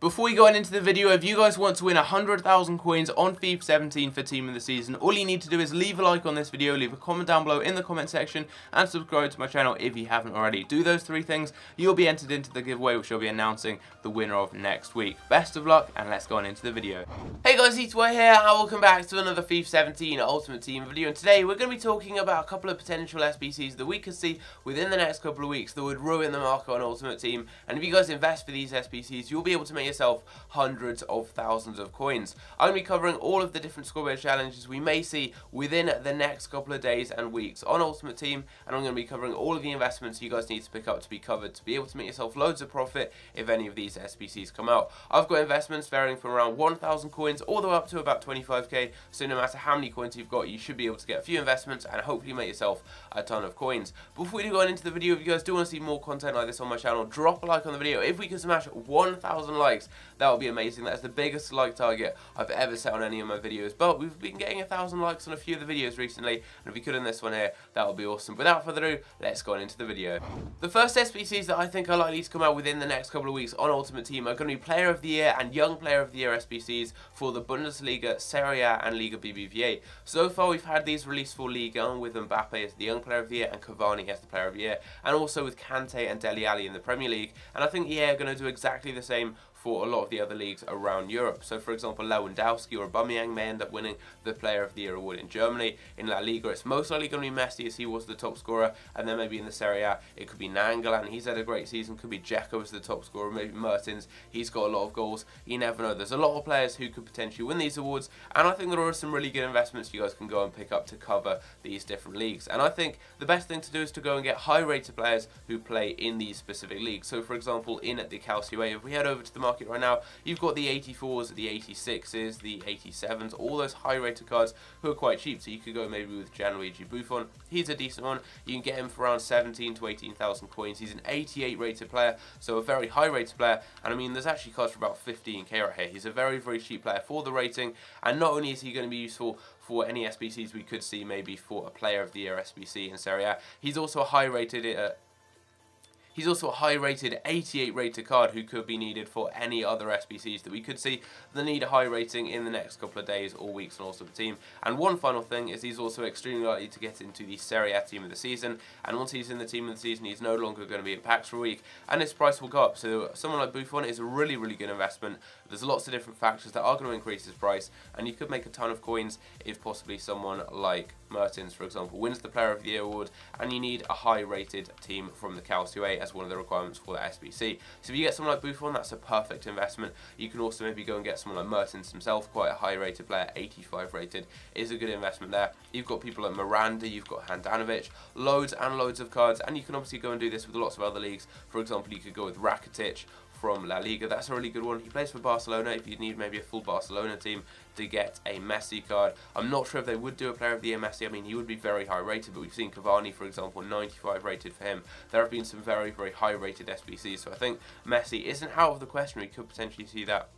Before we go on into the video, if you guys want to win 100,000 coins on FIFA 17 for Team of the Season, all you need to do is leave a like on this video, leave a comment down below in the comment section, and subscribe to my channel if you haven't already. Do those three things, you'll be entered into the giveaway, which I'll be announcing the winner of next week. Best of luck, and let's go on into the video. Hey guys, TOTS here, and welcome back to another FIFA 17 Ultimate Team video, and today we're going to be talking about a couple of potential SBCs that we could see within the next couple of weeks that would ruin the market on Ultimate Team, and if you guys invest for these SBCs, you'll be able to make yourself hundreds of thousands of coins. I'm going to be covering all of the different scoreboard challenges we may see within the next couple of days and weeks on Ultimate Team, and I'm going to be covering all of the investments you guys need to pick up to be covered to be able to make yourself loads of profit if any of these SBCs come out. I've got investments varying from around 1,000 coins all the way up to about 25k, so no matter how many coins you've got, you should be able to get a few investments and hopefully make yourself a ton of coins. Before we do go on into the video, if you guys do want to see more content like this on my channel, drop a like on the video. If we can smash 1,000 likes, that would be amazing. That's the biggest like target I've ever set on any of my videos, but we've been getting 1,000 likes on a few of the videos recently, and if we could on this one here, that would be awesome. Without further ado, let's go on into the video. The first SBCs that I think are likely to come out within the next couple of weeks on Ultimate Team are going to be Player of the Year and Young Player of the Year SBCs for the Bundesliga, Serie A and Liga BBVA. So far we've had these released for Liga 1 with Mbappe as the Young Player of the Year and Cavani as the Player of the Year, and also with Kante and Dele Alli in the Premier League, and I think EA are going to do exactly the same for a lot of the other leagues around Europe. So for example, Lewandowski or Aubameyang may end up winning the Player of the Year award in Germany. In La Liga, it's most likely going to be Messi, as he was the top scorer, and then maybe in the Serie A, it could be Nangolan, he's had a great season, could be Dzeko as the top scorer, maybe Mertens, he's got a lot of goals, you never know. There's a lot of players who could potentially win these awards, and I think there are some really good investments you guys can go and pick up to cover these different leagues. And I think the best thing to do is to go and get high rated players who play in these specific leagues. So for example, in the Calcio A, if we head over to the market right now, you've got the 84s, the 86s, the 87s, all those high rated cards who are quite cheap. So you could go maybe with Gianluigi Buffon. He's a decent one. You can get him for around 17 to 18,000 coins. He's an 88 rated player, so a very high rated player. And I mean, there's actually cards for about 15k right here. He's a very, very cheap player for the rating. And not only is he going to be useful for any SBCs we could see maybe for a Player of the Year SBC in Serie A, he's also a high rated 88 rated card who could be needed for any other SBCs that we could see that need a high rating in the next couple of days or weeks on Ultimate Team. And one final thing is he's also extremely likely to get into the Serie A Team of the Season, and once he's in the Team of the Season, he's no longer going to be in packs for a week, and his price will go up. So someone like Buffon is a really, really good investment. There's lots of different factors that are going to increase his price, and you could make a ton of coins if possibly someone like Mertens, for example, wins the Player of the Year award, and you need a high rated team from the Calcio A as one of the requirements for the SBC. So if you get someone like Buffon, that's a perfect investment. You can also maybe go and get someone like Mertens himself, quite a high rated player, 85 rated, is a good investment there. You've got people like Miranda, you've got Handanovic, loads and loads of cards, and you can obviously go and do this with lots of other leagues. For example, you could go with Rakitic from La Liga, that's a really good one. He plays for Barcelona if you need maybe a full Barcelona team to get a Messi card. I'm not sure if they would do a Player of the Year Messi. I mean, he would be very high rated, but we've seen Cavani, for example, 95 rated for him. There have been some very, very high rated SBCs, so I think Messi isn't out of the question. We could potentially see that.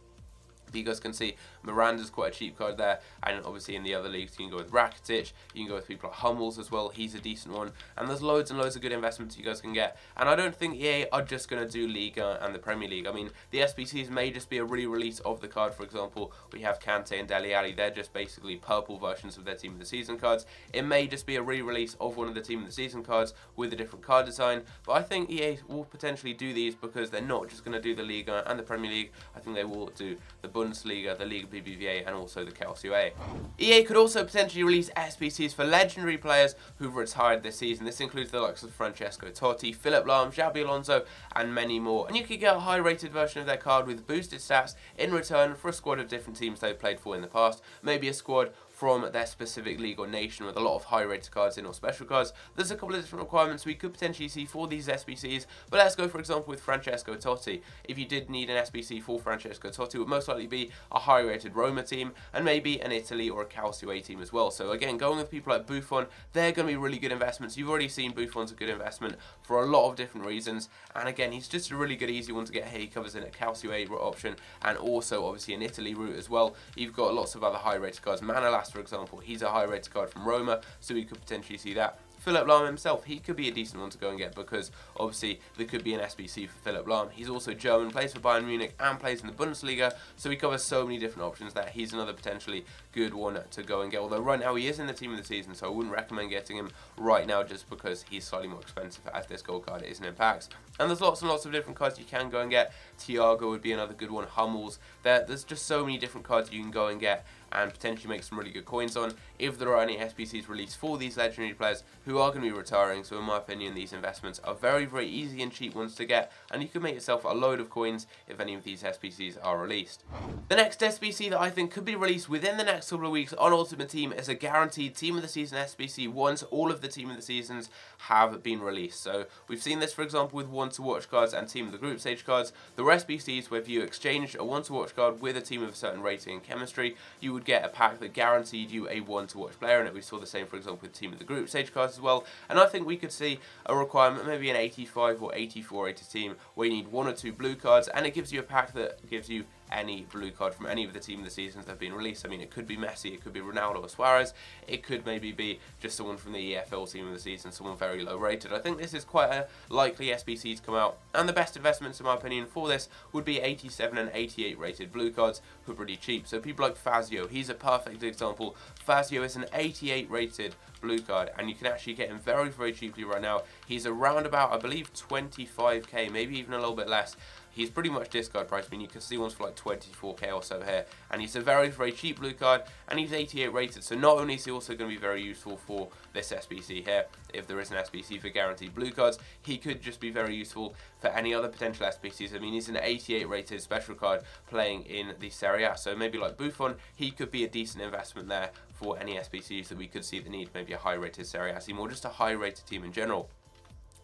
You guys can see Miranda's quite a cheap card there, and obviously in the other leagues you can go with Rakitic, you can go with people like Hummels as well, he's a decent one, and there's loads and loads of good investments you guys can get. And I don't think EA are just going to do Liga and the Premier League. I mean, the SBCs may just be a re-release of the card. For example, we have Kante and Dele Alli, they're just basically purple versions of their Team of the Season cards. It may just be a re-release of one of the Team of the Season cards with a different card design, but I think EA will potentially do these because they're not just going to do the Liga and the Premier League. I think they will do the Bundesliga, the Liga BBVA, and also the Calcio A. EA could also potentially release SBCs for legendary players who've retired this season. This includes the likes of Francesco Totti, Philipp Lahm, Xabi Alonso, and many more. And you could get a high-rated version of their card with boosted stats in return for a squad of different teams they've played for in the past. Maybe a squad from their specific league or nation with a lot of high rated cards in or special cards. There's a couple of different requirements we could potentially see for these SBCs, but let's go for example with Francesco Totti. If you did need an SBC for Francesco Totti, it would most likely be a high rated Roma team and maybe an Italy or a Calcio A team as well. So again, going with people like Buffon, they're going to be really good investments. You've already seen Buffon's a good investment for a lot of different reasons, and again, he's just a really good easy one to get here. He covers in a Calcio A option and also obviously an Italy route as well. You've got lots of other high rated cards. Manolas, for example, he's a high rated card from Roma, so we could potentially see that. Philipp Lahm himself, he could be a decent one to go and get, because obviously there could be an SBC for Philipp Lahm. He's also German, plays for Bayern Munich and plays in the Bundesliga, so he covers so many different options there. He's another potentially good one to go and get, although right now he is in the team of the season, so I wouldn't recommend getting him right now just because he's slightly more expensive as this gold card isn't in packs. And there's lots and lots of different cards you can go and get. Thiago would be another good one, Hummels. There's just so many different cards you can go and get and potentially make some really good coins on if there are any SBCs released for these legendary players who are going to be retiring. So in my opinion, these investments are very, very easy and cheap ones to get, and you can make yourself a load of coins if any of these SBCs are released. The next SBC that I think could be released within the next couple of weeks on Ultimate Team is a guaranteed Team of the Season SBC once all of the Team of the Seasons have been released. So we've seen this, for example, with One to Watch cards and Team of the Group Stage cards. The SBCs, where if you exchange a One to Watch card with a team of a certain rating and chemistry, you would get a pack that guaranteed you a One to Watch player in it. We saw the same, for example, with Team of the Group Stage cards as well. And I think we could see a requirement, maybe an 85 or 84 rated team, where you need 1 or 2 blue cards, and it gives you a pack that gives you any blue card from any of the Team of the Seasons that have been released. I mean, it could be Messi, it could be Ronaldo or Suarez, it could maybe be just someone from the EFL Team of the Season, someone very low rated. I think this is quite a likely SBC to come out, and the best investments in my opinion for this would be 87 and 88 rated blue cards, who are pretty cheap. So people like Fazio, he's a perfect example. Fazio is an 88 rated blue card, and you can actually get him very, very cheaply right now. He's around about, I believe, 25k, maybe even a little bit less. He's pretty much discard price. I mean, you can see ones for like 24k or so here, and he's a very, very cheap blue card, and he's 88 rated. So not only is he also going to be very useful for this SBC here, if there is an SBC for guaranteed blue cards, he could just be very useful for any other potential SBCs. I mean, he's an 88 rated special card playing in the Serie A, so maybe like Buffon, he could be a decent investment there for any SBCs that we could see that need maybe a high rated Serie A team or just a high rated team in general.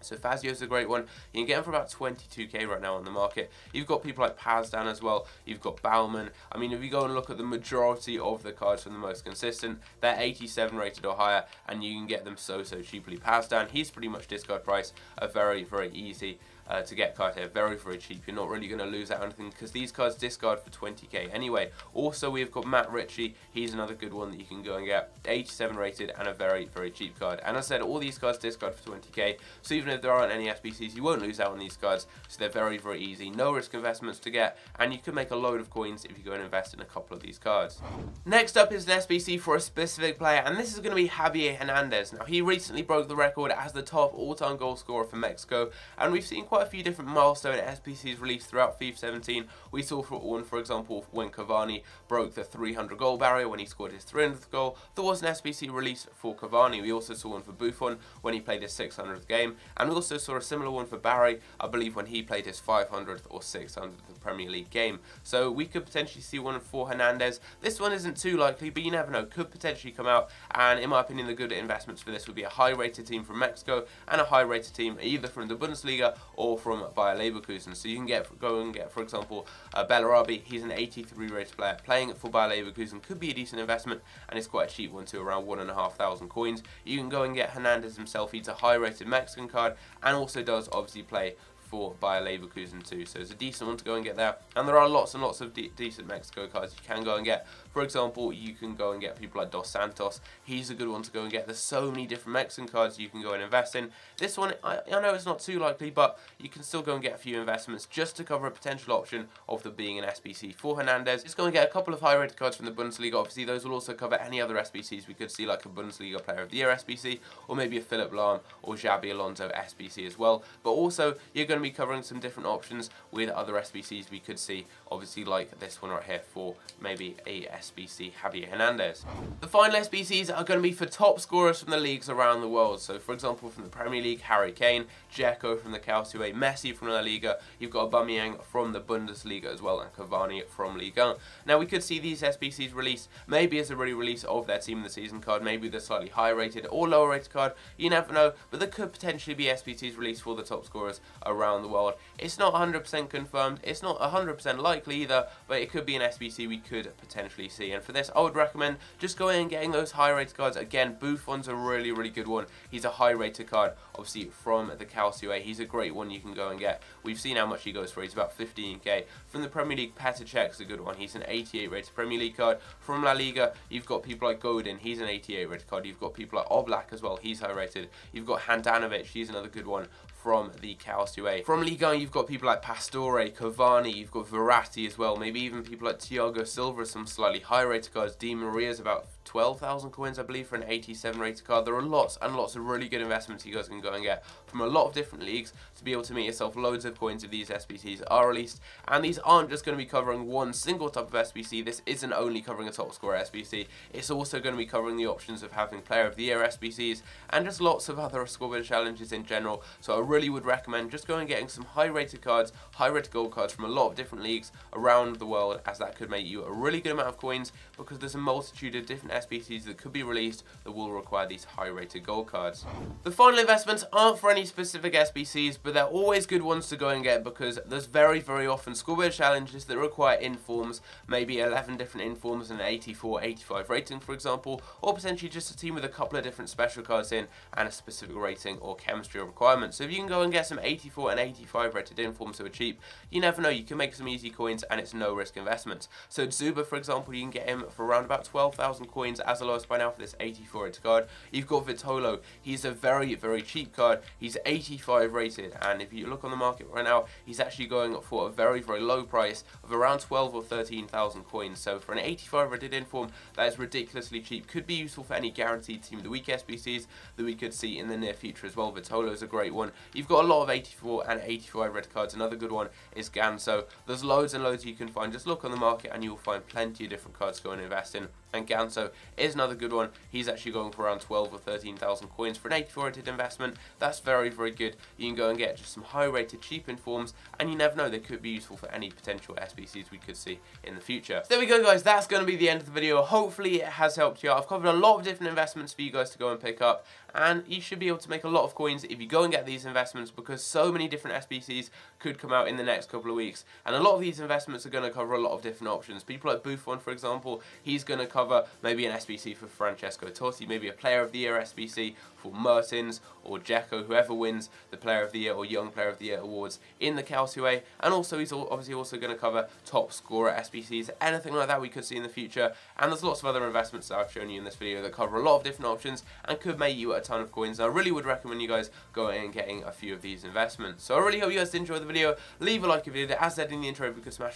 So Fazio's a great one. You can get him for about 22k right now on the market. You've got people like Pazdan as well. You've got Baumann. I mean, if you go and look at the majority of the cards from the most consistent, they're 87 rated or higher, and you can get them so cheaply. Pazdan, he's pretty much discard price, a very, very easy to get card here, very, very cheap. You're not really going to lose out on anything because these cards discard for 20k anyway. Also, we've got Matt Ritchie. He's another good one that you can go and get, 87 rated and a very, very cheap card. And as I said, all these cards discard for 20k, so even if there aren't any SBCs, you won't lose out on these cards. So they're very, very easy, no risk investments to get, and you can make a load of coins if you go and invest in a couple of these cards. Next up is an SBC for a specific player, and this is going to be Javier Hernandez. Now, he recently broke the record as the top all-time goal scorer for Mexico, and we've seen quite a few different milestone SBCs released throughout FIFA 17. We saw one, for example, when Cavani broke the 300 goal barrier when he scored his 300th goal. There was an SBC release for Cavani. We also saw one for Buffon when he played his 600th game, and we also saw a similar one for Barry, I believe, when he played his 500th or 600th Premier League game. So we could potentially see one for Hernandez. This one isn't too likely, but you never know, could potentially come out, and in my opinion, the good investments for this would be a high-rated team from Mexico and a high-rated team either from the Bundesliga or from Bayer Leverkusen. So you can go and get, for example, Bellarabi. He's an 83 rated player playing for Bayer Leverkusen, could be a decent investment, and it's quite a cheap one too, around 1,500 coins. You can go and get Hernandez himself. He's a high rated Mexican card and also does obviously play for Bayer Leverkusen too, so it's a decent one to go and get there. And there are lots and lots of decent Mexico cards you can go and get. For example, you can go and get people like Dos Santos. He's a good one to go and get. There's so many different Mexican cards you can go and invest in. This one, I know it's not too likely, but you can still go and get a few investments just to cover a potential option of there being an SBC for Hernandez. Just go and get a couple of high-rated cards from the Bundesliga. Obviously, those will also cover any other SBCs we could see, like a Bundesliga Player of the Year SBC, or maybe a Philipp Lahm or Xabi Alonso SBC as well. But also, you're going to be covering some different options with other SBCs we could see, obviously like this one right here for maybe a SBC Javier Hernandez. The final SBCs are going to be for top scorers from the leagues around the world. So for example, from the Premier League, Harry Kane, Dzeko from the Calcio, Messi from La Liga, you've got Aubameyang from the Bundesliga as well, and Cavani from Ligue 1. Now we could see these SBCs released maybe as a re-release of their Team of the Season card, maybe the slightly higher rated or lower rated card, you never know, but there could potentially be SBCs released for the top scorers around around the world. It's not 100% confirmed, it's not 100% likely either, but it could be an SBC we could potentially see. And for this, I would recommend just going and getting those high rated cards. Again, Buffon's a really good one. He's a high rated card, obviously from the Calcio. He's a great one you can go and get. We've seen how much he goes for. He's about 15k. From the Premier League, Petr Cech's a good one. He's an 88 rated Premier League card. From La Liga, you've got people like Godin. He's an 88 rated card. You've got people like Oblak as well. He's high rated. You've got Handanovic. He's another good one from the Calcio. From Ligue 1, you've got people like Pastore, Cavani, you've got Verratti as well, maybe even people like Thiago Silva, some slightly high rated cards. Di Maria's about 12,000 coins, I believe, for an 87 rated card. There are lots and lots of really good investments you guys can go and get from a lot of different leagues to be able to make yourself loads of coins if these SBCs are released. And these aren't just going to be covering one single type of SBC. This isn't only covering a top scorer SBC. It's also going to be covering the options of having Player of the Year SBCs and just lots of other scoreboard challenges in general. So I really would recommend just going and getting some high rated cards, high rated gold cards from a lot of different leagues around the world, as that could make you a really good amount of coins, because there's a multitude of different SBCs that could be released that will require these high rated gold cards. The final investments aren't for any specific SBCs, but they're always good ones to go and get, because there's very often scoreboard challenges that require informs, maybe 11 different informs and an 84, 85 rating for example, or potentially just a team with a couple of different special cards in and a specific rating or chemistry requirement. So if you can go and get some 84 and 85 rated informs that are cheap, you never know, you can make some easy coins and it's no risk investment. So Zuba, for example, you can get him for around about 12,000 coins as the lowest by now for this 84 rated card. You've got Vitolo. He's a very cheap card. He's 85 rated, and if you look on the market right now, he's actually going for a very low price of around 12 or 13,000 coins. So for an 85 rated inform, that is ridiculously cheap. Could be useful for any guaranteed team of the week SBCs that we could see in the near future as well. Vitolo is a great one. You've got a lot of 84 and 85 red cards. Another good one is Ganso. There's loads and loads you can find. Just look on the market and you'll find plenty of different cards to go and invest in. And Ganso is another good one. He's actually going for around 12 or 13,000 coins for an 84 rated investment. That's very good. You can go and get just some high rated cheap informs, and you never know, they could be useful for any potential SBCs we could see in the future. So there we go guys, that's going to be the end of the video. Hopefully it has helped you out. I've covered a lot of different investments for you guys to go and pick up, and you should be able to make a lot of coins if you go and get these investments, because so many different SBCs could come out in the next couple of weeks, and a lot of these investments are going to cover a lot of different options. People like Buffon, for example, he's going to cover maybe an SBC for Francesco Totti, maybe a Player of the Year SBC for Mertens or Dzeko, whoever wins the Player of the Year or Young Player of the Year awards in the Calcio. And also he's obviously also going to cover top scorer SBCs, anything like that we could see in the future. And there's lots of other investments that I've shown you in this video that cover a lot of different options and could make you a ton of coins. And I really would recommend you guys going and getting a few of these investments. So I really hope you guys did enjoy the video. Leave a like if you did. As said in the intro, if we could smash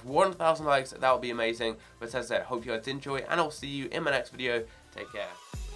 1,000 likes, that would be amazing. But as I said, hope you guys did enjoy, and I'll see you in my next video. Take care.